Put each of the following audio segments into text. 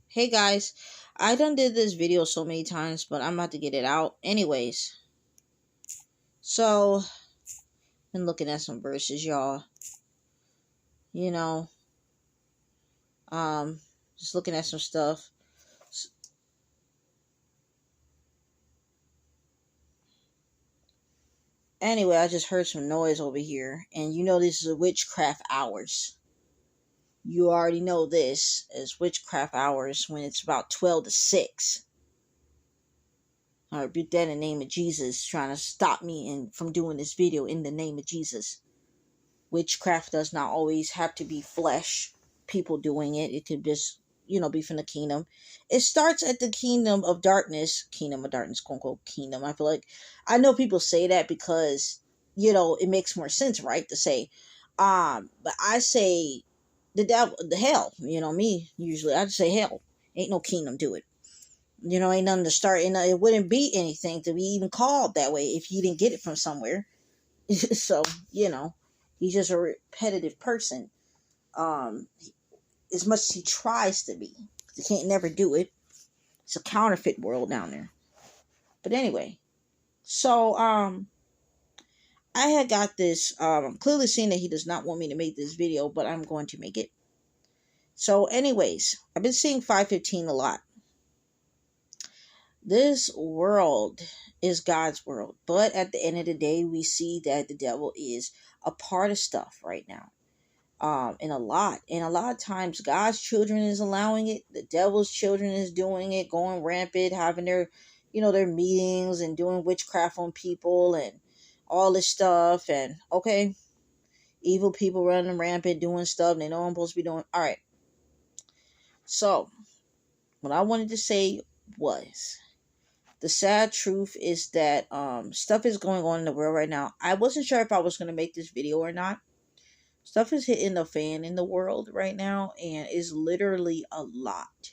Hey guys, I done did this video so many times, but I'm about to get it out anyways. So, been looking at some verses, y'all. You know, um, just looking at some stuff. Anyway, I just heard some noise over here, and you know this is witchcraft hours. You already know this is witchcraft hours when it's about 12 to 6. I rebuke that in the name of Jesus, trying to stop me from doing this video in the name of Jesus. Witchcraft does not always have to be flesh people doing it. It could just, be from the kingdom. It starts at the kingdom of darkness, quote unquote kingdom. I feel like I know people say that because, it makes more sense, right? To say, but I say the devil, the hell, me usually I just say hell. Ain't no kingdom to it. Ain't nothing to start, and it wouldn't be anything to be even called that way if you didn't get it from somewhere. So, he's just a repetitive person. Um, as much as he tries to be, he can't never do it. It's a counterfeit world down there. But anyway, so I had got this. I'm clearly seeing that he does not want me to make this video, but I'm going to make it. So, anyways, I've been seeing 515 a lot. This world is God's world, but at the end of the day, we see that the devil is a part of stuff right now. And a lot of times God's children is allowing it, the devil's children is doing it, going rampant, having their meetings and doing witchcraft on people and all this stuff. And okay, evil people running rampant doing stuff they know I'm supposed to be doing. All right, so what I wanted to say was, the sad truth is that stuff is going on in the world right now. I wasn't sure if I was going to make this video or not. Stuff is hitting the fan in the world right now, and it's literally a lot.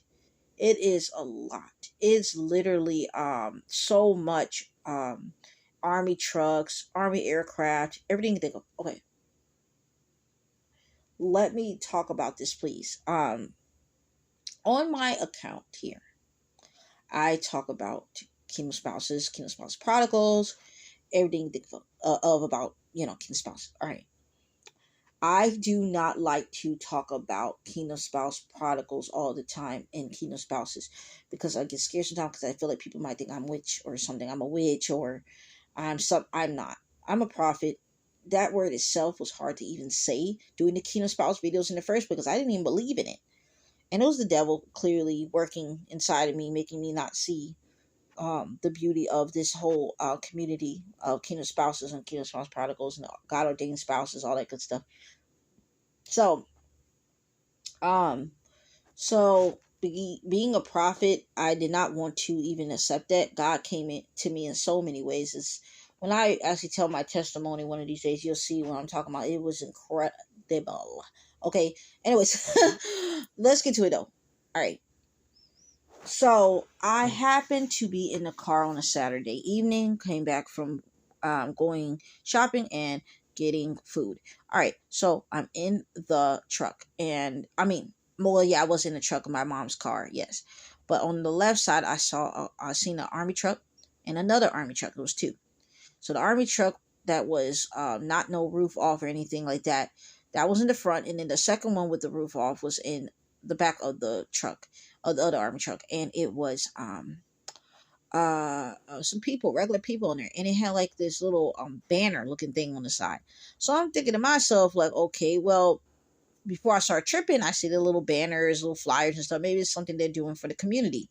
It is a lot. It's literally so much army trucks, army aircraft, everything you think of. Okay. Let me talk about this, please. On my account here, I talk about kingdom spouses, kingdom spouse prodigals, everything you think of about, kingdom spouse. All right. I do not like to talk about kingdom spouse prodigals all the time and kingdom spouses because I get scared sometimes because I feel like people might think I'm witch or something. I'm a witch or I'm not. I'm a prophet. That word itself was hard to even say doing the kingdom spouse videos in the first because I didn't even believe in it. And it was the devil clearly working inside of me, making me not see the beauty of this whole community of kingdom spouses and kingdom spouse prodigals and God ordained spouses, all that good stuff. So, being a prophet, I did not want to even accept that. God came in to me in so many ways. It's, when I actually tell my testimony one of these days, you'll see what I'm talking about. It was incredible. Okay. Anyways, let's get to it though. All right. So I happened to be in the car on a Saturday evening, came back from going shopping and getting food. All right, so I'm in the truck, and I was in the truck of my mom's car, yes, but on the left side, I seen an army truck and another army truck. It was two. So the army truck that was not no roof off or anything like that, that was in the front, and then the second one with the roof off was in the back of the truck, of the other army truck, and it was some people, regular people in there, and it had like this little banner looking thing on the side. So I'm thinking to myself, like, okay, well, before I start tripping, I see the little banners, little flyers and stuff. Maybe it's something they're doing for the community.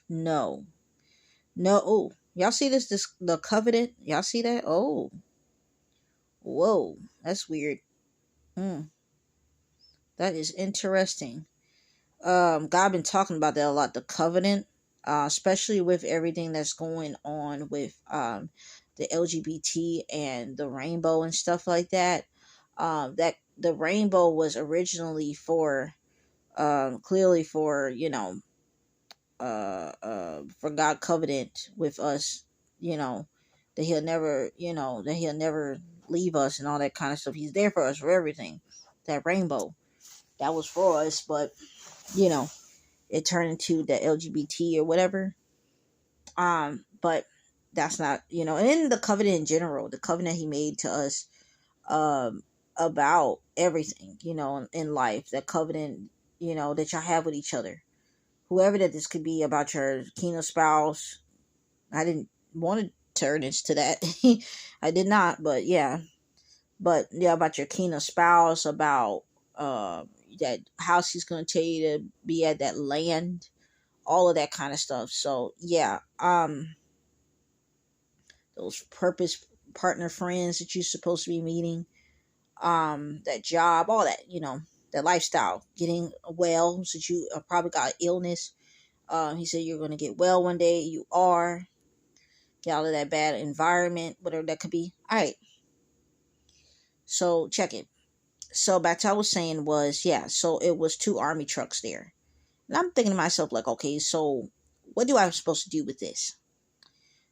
No. Oh, y'all see this the covenant? Y'all see that? Oh. Whoa. That's weird. That is interesting. God been talking about that a lot, the covenant, especially with everything that's going on with the LGBT and the rainbow and stuff like that. That the rainbow was originally for clearly for for God covenant with us, that he'll never leave us and all that kind of stuff. He's there for us for everything. That rainbow, that was for us, but you know, it turned into the LGBT or whatever. But that's not, and in the covenant in general, the covenant he made to us, um, about everything, in life, that covenant, that y'all have with each other, whoever that this could be, about your kingdom spouse. I didn't want to turn into that. I did not, but yeah. But yeah, about your kingdom spouse, about uh that house he's gonna tell you to be at, that land, all of that kind of stuff. So yeah, those purpose partner friends that you're supposed to be meeting, that job, all that, that lifestyle, getting well, since you probably got illness. He said you're gonna get well one day. You are. Get out of that bad environment, whatever that could be. All right. So check it. So back to what I was saying was, yeah, so it was two army trucks there. And I'm thinking to myself, like, okay, so what do I supposed to do with this?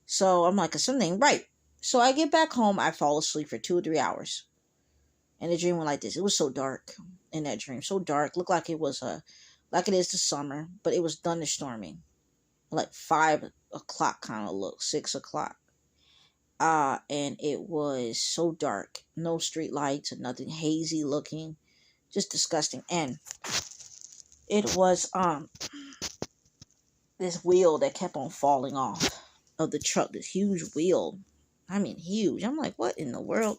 So I'm like, something right. So I get back home, I fall asleep for 2 or 3 hours. And the dream went like this. It was so dark in that dream. So dark. Looked like it was like it is the summer, but it was thunderstorming. Like 5 o'clock kind of look, 6 o'clock. And it was so dark. No street lights or nothing, hazy looking. Just disgusting. And it was this wheel that kept on falling off of the truck, this huge wheel. I mean, huge. I'm like, what in the world?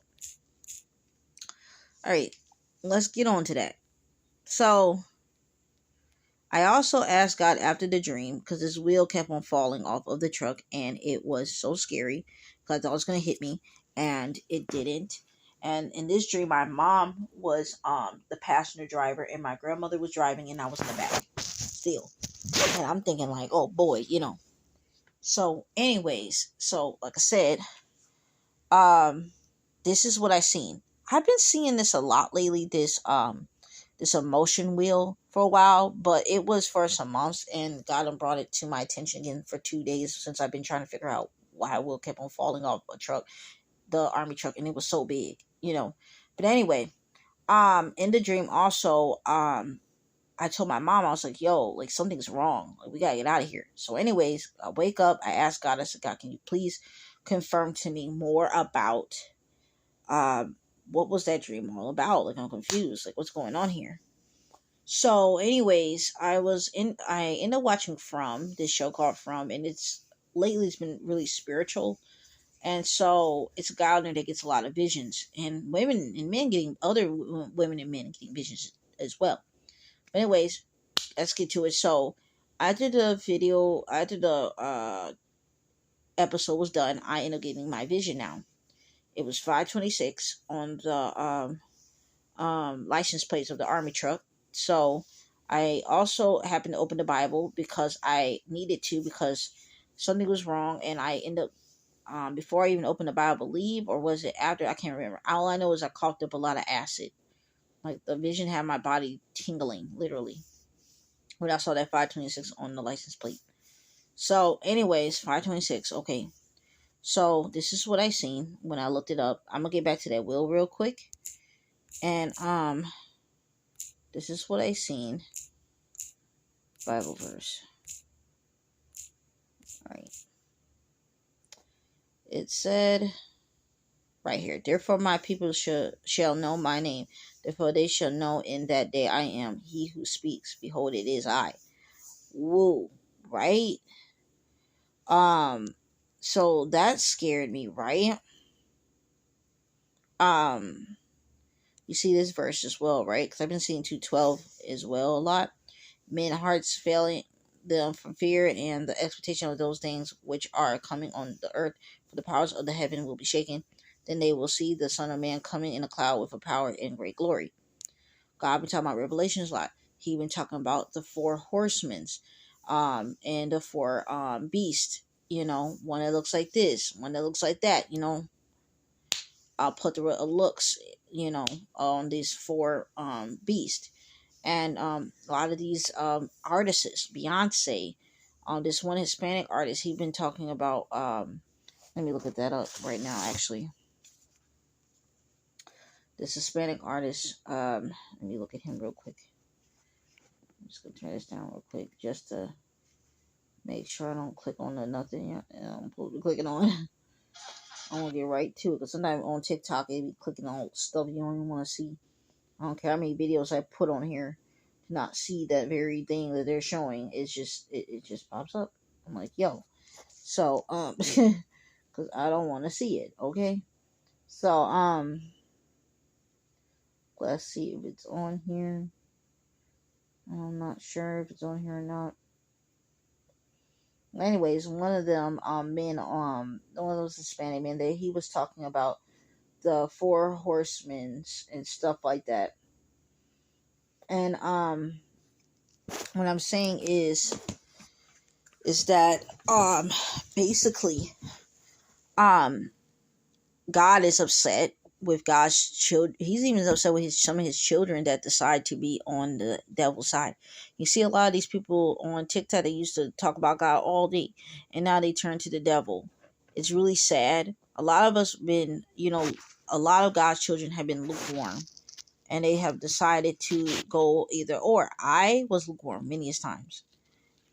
All right, let's get on to that. So I also asked God after the dream, because this wheel kept on falling off of the truck, and it was so scary because I thought it was going to hit me, and it didn't. And in this dream, my mom was the passenger driver, and my grandmother was driving, and I was in the back still. And I'm thinking like, oh boy. So, anyways, so like I said, um, this is what I seen. I've been seeing this a lot lately. This emotion wheel for a while, but it was for some months, and God done brought it to my attention again for 2 days since I've been trying to figure out why a wheel kept on falling off a truck, the army truck, and it was so big. But anyway, in the dream also, I told my mom, I was like, yo, like something's wrong. Like, we gotta get out of here. So, anyways, I wake up, I ask God, I said, God, can you please confirm to me more about what was that dream all about? Like, I'm confused. Like, what's going on here? So, anyways, I ended up watching From, this show called From, and it's been really spiritual. And so it's a guy out there that gets a lot of visions, and women and men getting, other women and men getting visions as well. But anyways, let's get to it. So after the episode was done, I ended up getting my vision now. It was 526 on the license plates of the army truck. So I also happened to open the Bible because I needed to, because something was wrong, and I ended up, before I even opened the Bible, I believe, or was it after? I can't remember. All I know is I coughed up a lot of acid. Like, the vision had my body tingling, literally, when I saw that 526 on the license plate. So, anyways, 526. Okay. So, this is what I seen when I looked it up. I'm gonna get back to that wheel real quick. And this is what I seen. Bible verse. Alright. It said right here, therefore my people shall know my name. Therefore they shall know in that day I am he who speaks. Behold, it is I. Woo. Right? So that scared me, right? You see this verse as well, right? Because I've been seeing 2:12 as well a lot. Men hearts failing them from fear and the expectation of those things which are coming on the earth, for the powers of the heaven will be shaken. Then they will see the Son of Man coming in a cloud with a power and great glory. God been talking about Revelations a lot. He been talking about the four horsemen, and the four beasts. One that looks like this, one that looks like that. I'll put the looks, on these four beasts. And a lot of these artists, Beyonce, this one Hispanic artist, he been talking about, let me look at that up right now, actually. This Hispanic artist, let me look at him real quick. I'm just gonna turn this down real quick just to make sure I don't click on the nothing I'm supposed to be clicking on. I want to get right to it because sometimes on TikTok they be clicking on stuff you don't even want to see. I don't care how many videos I put on here to not see that very thing that they're showing. It's just it just pops up. I'm like, yo. So because I don't want to see it. Okay. So let's see if it's on here. I'm not sure if it's on here or not. Anyways, one of them men one of those Hispanic men, he was talking about the four horsemen and stuff like that. And what I'm saying is that basically God is upset with God's children. He's even upset with some of his children that decide to be on the devil's side. You see a lot of these people on TikTok, they used to talk about God all day, and now they turn to the devil. It's really sad. A lot of us been, a lot of God's children have been lukewarm, and they have decided to go either or. I was lukewarm many times.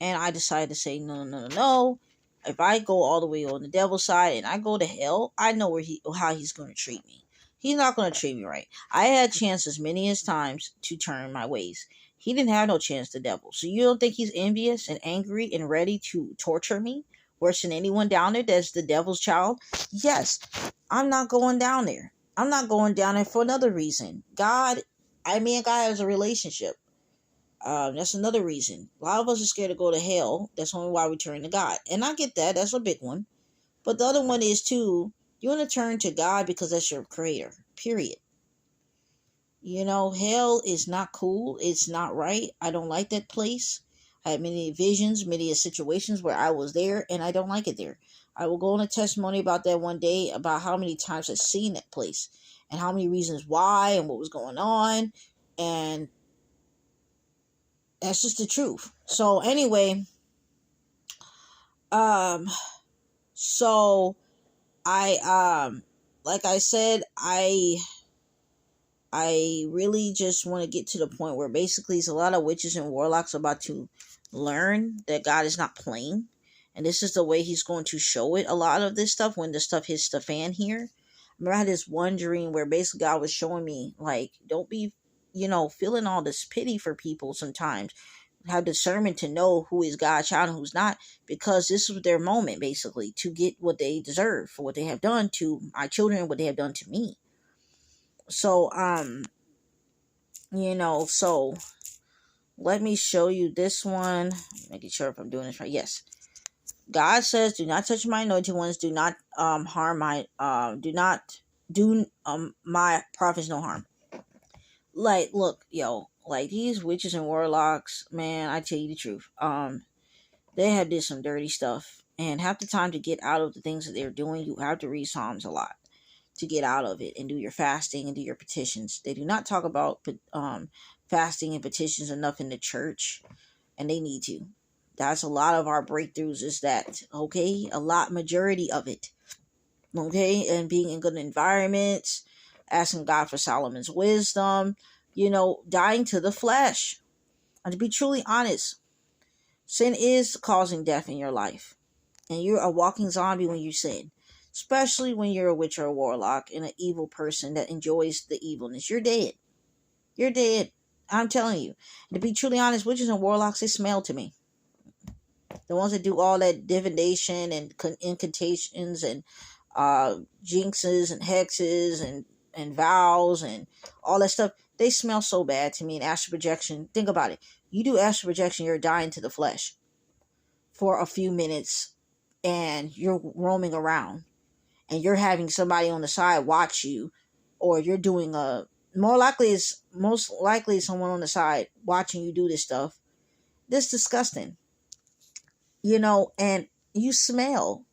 And I decided to say, no, no, no, no. If I go all the way on the devil's side and I go to hell, I know how he's going to treat me. He's not going to treat me right. I had chances many as times to turn my ways. He didn't have no chance, the devil. So you don't think he's envious and angry and ready to torture me worse than anyone down there that's the devil's child? Yes, I'm not going down there. I'm not going down there for another reason. God has a relationship. That's another reason. A lot of us are scared to go to hell. That's only why we turn to God. And I get that. That's a big one. But the other one is, too, you want to turn to God because that's your creator. Period. Hell is not cool. It's not right. I don't like that place. I had many visions, many situations where I was there, and I don't like it there. I will go on a testimony about that one day, about how many times I've seen that place and how many reasons why and what was going on. And that's just the truth. So anyway, so like I said, I really just want to get to the point where basically it's a lot of witches and warlocks about to learn that God is not playing, and this is the way he's going to show it. A lot of this stuff, when the stuff hits the fan here. I remember I had this one dream where basically God was showing me, like, don't be, feeling all this pity for people sometimes. Have discernment to know who is God's child and who's not, because this was their moment basically to get what they deserve for what they have done to my children, what they have done to me. So so let me show you this one, making sure if I'm doing this right. Yes, God says, do not touch my anointed ones, do not harm my do not do my prophets no harm. Like, look, yo, like these witches and warlocks, man, I tell you the truth. They have did some dirty stuff, and half the time to get out of the things that they're doing, you have to read Psalms a lot to get out of it and do your fasting and do your petitions. They do not talk about fasting and petitions enough in the church, and they need to. That's a lot of our breakthroughs is that, okay? Majority of it, okay? And being in good environments, asking God for Solomon's wisdom, dying to the flesh. And to be truly honest, sin is causing death in your life. And you're a walking zombie when you sin. Especially when you're a witch or a warlock and an evil person that enjoys the evilness. You're dead. You're dead. I'm telling you. And to be truly honest, witches and warlocks, they smell to me. The ones that do all that divination and incantations and jinxes and hexes and vows and all that stuff, they smell so bad to me. And astral projection, think about it. You do astral projection, you're dying to the flesh for a few minutes and you're roaming around and you're having somebody on the side watch you, or you're doing most likely someone on the side watching you do this stuff. This is disgusting. And you smell,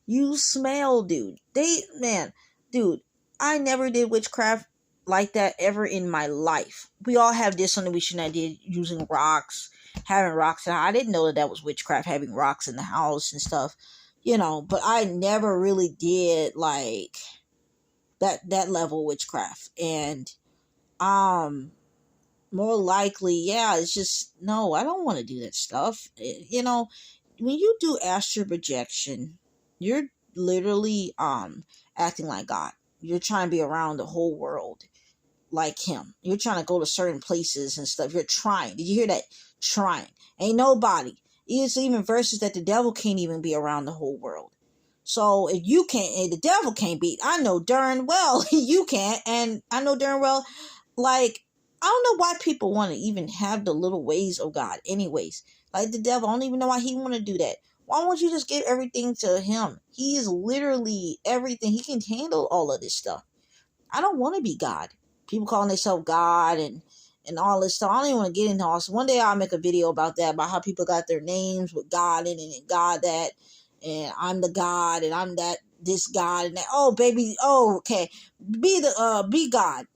dude. Dude, I never did witchcraft like that ever in my life. We all have this on the witch I did using rocks, having rocks. And I didn't know that was witchcraft, having rocks in the house and stuff, but I never really did like that level of witchcraft. And More likely, yeah. It's just no. I don't want to do that stuff. When you do astral projection, you're literally acting like God. You're trying to be around the whole world like him. You're trying to go to certain places and stuff. You're trying. Did you hear that? Trying. Ain't nobody. It's even verses that the devil can't even be around the whole world. So if you can't, the devil can't beat. I know darn well you can't, and I know darn well, like, I don't know why people want to even have the little ways of God. Anyways, like the devil, I don't even know why he want to do that. Why won't you just give everything to him? He is literally everything. He can handle all of this stuff. I don't want to be God. People calling themselves God and all this stuff. I don't even want to get into all this. One day I'll make a video about that, about how people got their names with God in it and God that, and I'm the God and I'm that this God and that. Oh baby, oh okay, be God.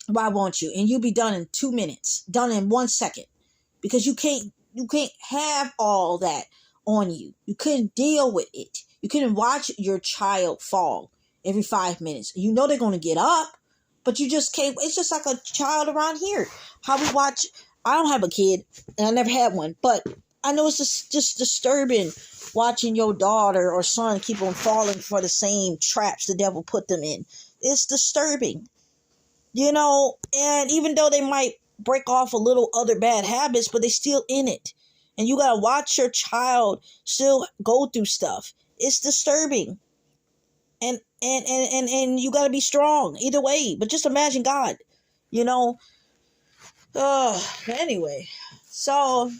Why won't you? And you'll be done in 2 minutes, done in 1 second, because you can't have all that on you. You couldn't deal with it. You couldn't watch your child fall every 5 minutes. You know they're going to get up, but you just can't. It's just like a child around here. How we watch. I don't have a kid, and I never had one, but I know it's just disturbing watching your daughter or son keep on falling for the same traps the devil put them in. It's disturbing. And even though they might break off a little other bad habits, but they still in it. And you gotta watch your child still go through stuff. It's disturbing. And you gotta be strong either way. But just imagine God, you know. Anyway. So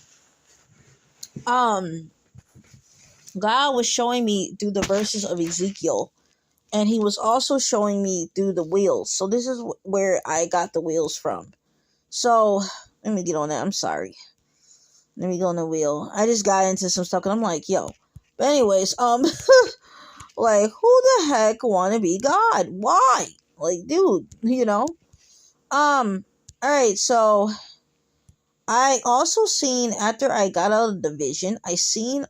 God was showing me through the verses of Ezekiel. And he was also showing me through the wheels. So this is where I got the wheels from. So let me get on that. I'm sorry. Let me go on the wheel. I just got into some stuff and I'm like, yo. But anyways, like, who the heck wanna be God? Why? Like, dude, alright, so I also seen after I got out of the vision, I seen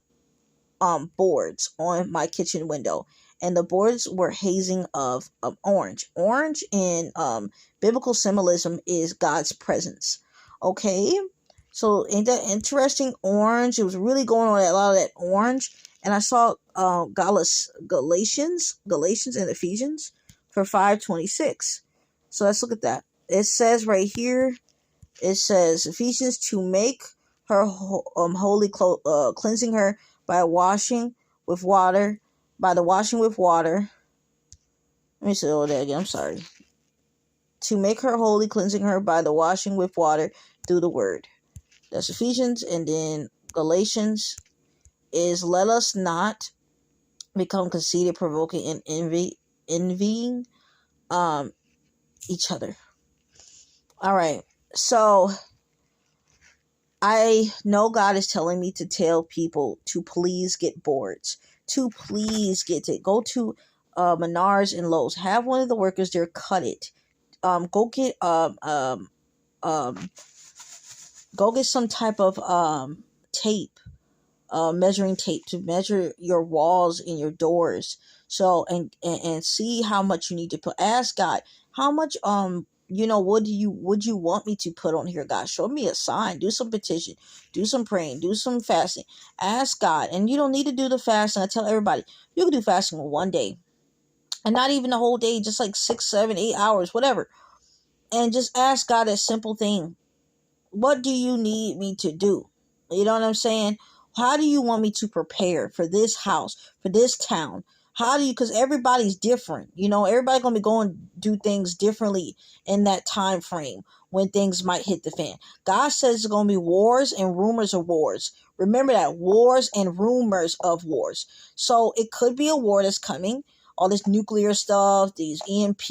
boards on my kitchen window, and the boards were hazing of orange. Orange in biblical symbolism is God's presence. Okay, so ain't that interesting? Orange. It was really going on a lot of that orange, and I saw Galatians and Ephesians for 5:26. So let's look at that. It says right here. It says Ephesians to make her holy, cleansing her by washing with water, by the washing with water. Let me say all that again. I'm sorry. To make her holy, cleansing her by the washing with water through the word. That's Ephesians, and then Galatians is let us not become conceited, provoking, and envying each other. All right, so I know God is telling me to tell people to please get boards, to please get it. Go to Menards and Lowe's. Have one of the workers there cut it. Go get go get some type of tape, measuring tape to measure your walls and your doors. So and see how much you need to put. Ask God how much would you want me to put on here, God? Show me a sign. Do some petition. Do some praying. Do some fasting. Ask God. And you don't need to do the fasting. I tell everybody, you can do fasting one day. And not even the whole day, just like 6, 7, 8 hours, whatever. And just ask God a simple thing. What do you need me to do? You know what I'm saying? How do you want me to prepare for this house, for this town? How do you, because everybody's different. Everybody's going to be going to do things differently in that time frame when things might hit the fan. God says it's going to be wars and rumors of wars. Remember that, wars and rumors of wars. So it could be a war that's coming. All this nuclear stuff, these EMP,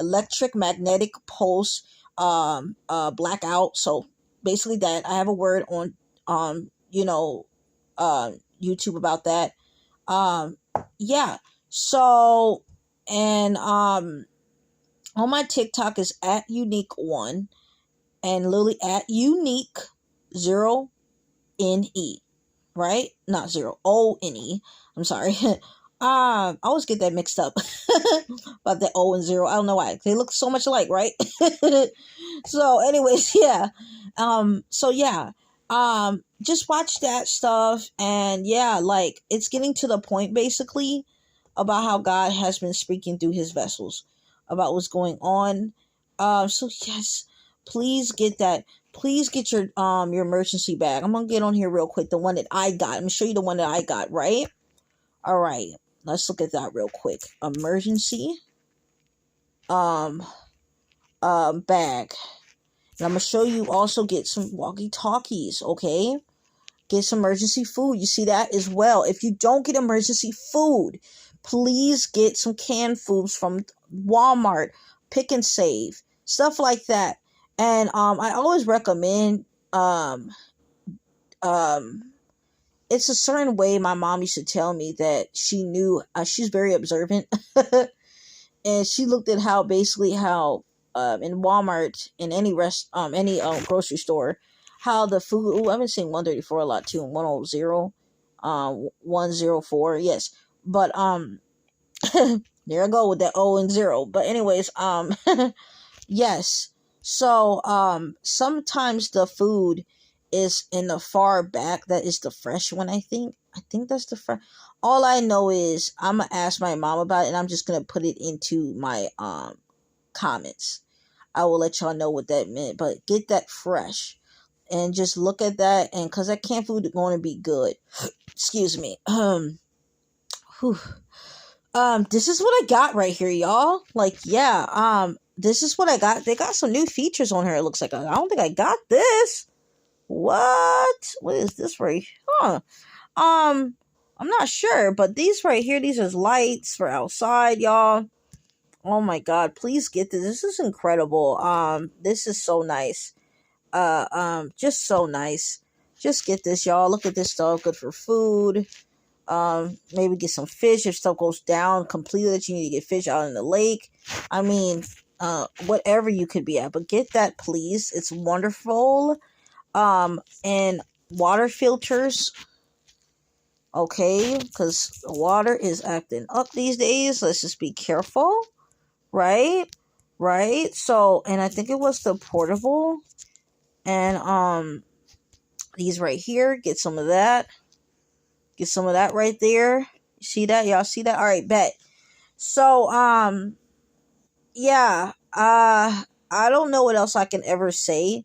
electric magnetic pulse, blackout. So basically that. I have a word on YouTube about that. Yeah. So, and on my TikTok is at unique1 and Lily at unique 0NE, right? Not 0 ONE. I'm sorry. I always get that mixed up about the O and zero. I don't know why. They look so much alike, right? So, anyways, yeah. So yeah. Just watch that stuff, and yeah, like it's getting to the point basically about how God has been speaking through His vessels about what's going on. So yes, please get that. Please get your emergency bag. I'm gonna get on here real quick. The one that I got. I'm gonna show you the one that I got. Right. All right. Let's look at that real quick. Emergency um bag. And I'm gonna show you also get some walkie talkies, okay? Get some emergency food. You see that as well. If you don't get emergency food, please get some canned foods from Walmart, Pick and Save, stuff like that. And I always recommend um it's a certain way my mom used to tell me that she knew she's very observant. And she looked at how basically how in Walmart, in any grocery store, how the food. Ooh, I've been seeing 134 a lot too, and 100, 104. Yes, but there I go with that O and zero. But anyways, yes. So sometimes the food is in the far back. That is the fresh one. I think that's the fresh. All I know is I'm gonna ask my mom about it, and I'm just gonna put it into my comments. I will let y'all know what that meant, but get that fresh and just look at that, and because that canned food is going to be good. Excuse me. Whew. This is what I got right here, y'all. Like, yeah, this is what I got. They got some new features on here. It looks like I don't think I got this. What is this right? Huh? I'm not sure, but these right here, these are lights for outside, y'all. Oh my god, please get this. This is incredible. This is so nice. Just so nice. Just get this, y'all. Look at this stuff. Good for food. Maybe get some fish if stuff goes down completely that you need to get fish out in the lake. I mean, whatever you could be at, but get that, please. It's wonderful. And water filters. Okay, because water is acting up these days. Let's just be careful. Right? Right? So, and I think it was the portable. And these right here, get some of that. Get some of that right there. You see that? Y'all see that? All right, bet. So, yeah. I don't know what else I can ever say.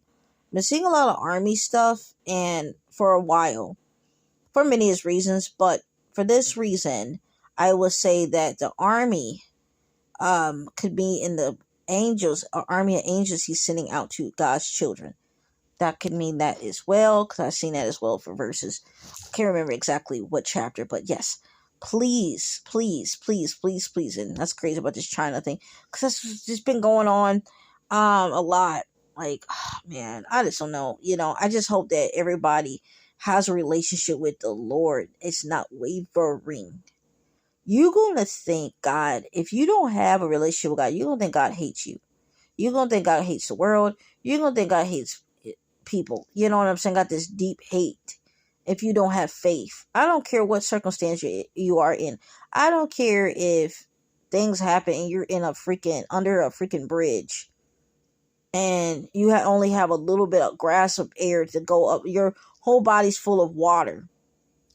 I've been seeing a lot of army stuff, and for a while, for many reasons, but for this reason, I would say that the army could be in the angels, an army of angels he's sending out to God's children. That could mean that as well, because I've seen that as well for verses. I can't remember exactly what chapter, but yes, please, please, please, please, please. And that's crazy about this China thing, because that's just been going on a lot. Like, oh, man, I just don't know. I just hope that everybody has a relationship with the Lord. It's not wavering. You're going to think God, if you don't have a relationship with God, you're going to think God hates you. You're going to think God hates the world. You're going to think God hates people. You know what I'm saying? Got this deep hate if you don't have faith. I don't care what circumstance you are in. I don't care if things happen and you're in under a freaking bridge and you only have a little bit of grasp of air to go up. Your whole body's full of water.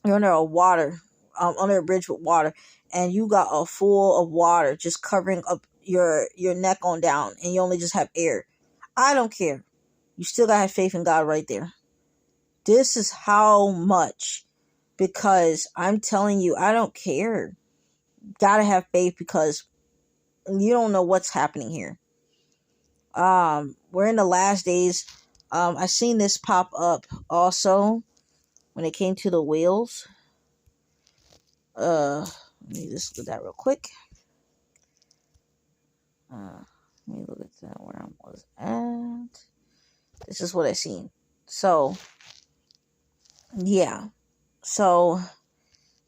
You're under a bridge with water, and you got a full of water just covering up your neck on down, and you only just have air. I don't care. You still gotta have faith in God right there. This is how much, because I'm telling you, I don't care. Gotta have faith, because you don't know what's happening here. We're in the last days. I seen this pop up also when it came to the wheels. Let me just look at that real quick. Let me look at that where I was at. This is what I seen. So, yeah. So,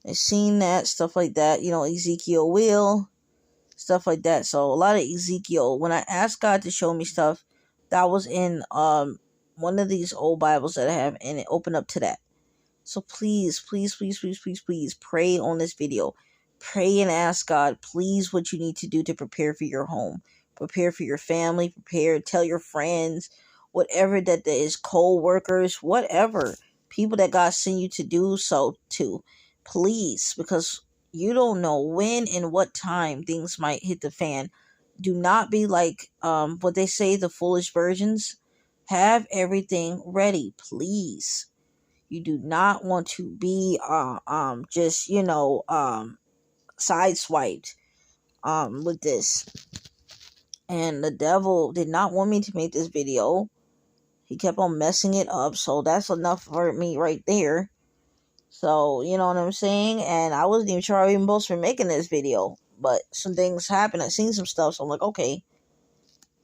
I seen that, stuff like that. Ezekiel will, stuff like that. So, a lot of Ezekiel. When I asked God to show me stuff, that was in one of these old Bibles that I have, and it opened up to that. So please, please, please, please, please, please pray on this video. Pray and ask God, please, what you need to do to prepare for your home, prepare for your family, prepare, tell your friends, whatever that there is, co-workers, whatever, people that God sent you to do so to, please, because you don't know when and what time things might hit the fan. Do not be like what they say, the foolish virgins. Have everything ready, please. You do not want to be just sideswiped with this. And the devil did not want me to make this video. He kept on messing it up, so that's enough for me right there. So you know what I'm saying. And I wasn't even sure I was even supposed to be making this video, but some things happened. I seen some stuff, so I'm like, okay,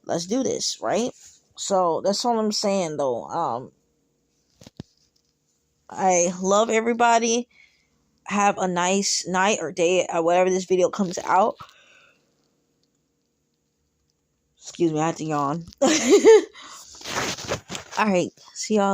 let's do this, right? So that's all I'm saying, though. I love everybody. Have a nice night or day, whatever this video comes out. Excuse me, I had to yawn. All right, see y'all.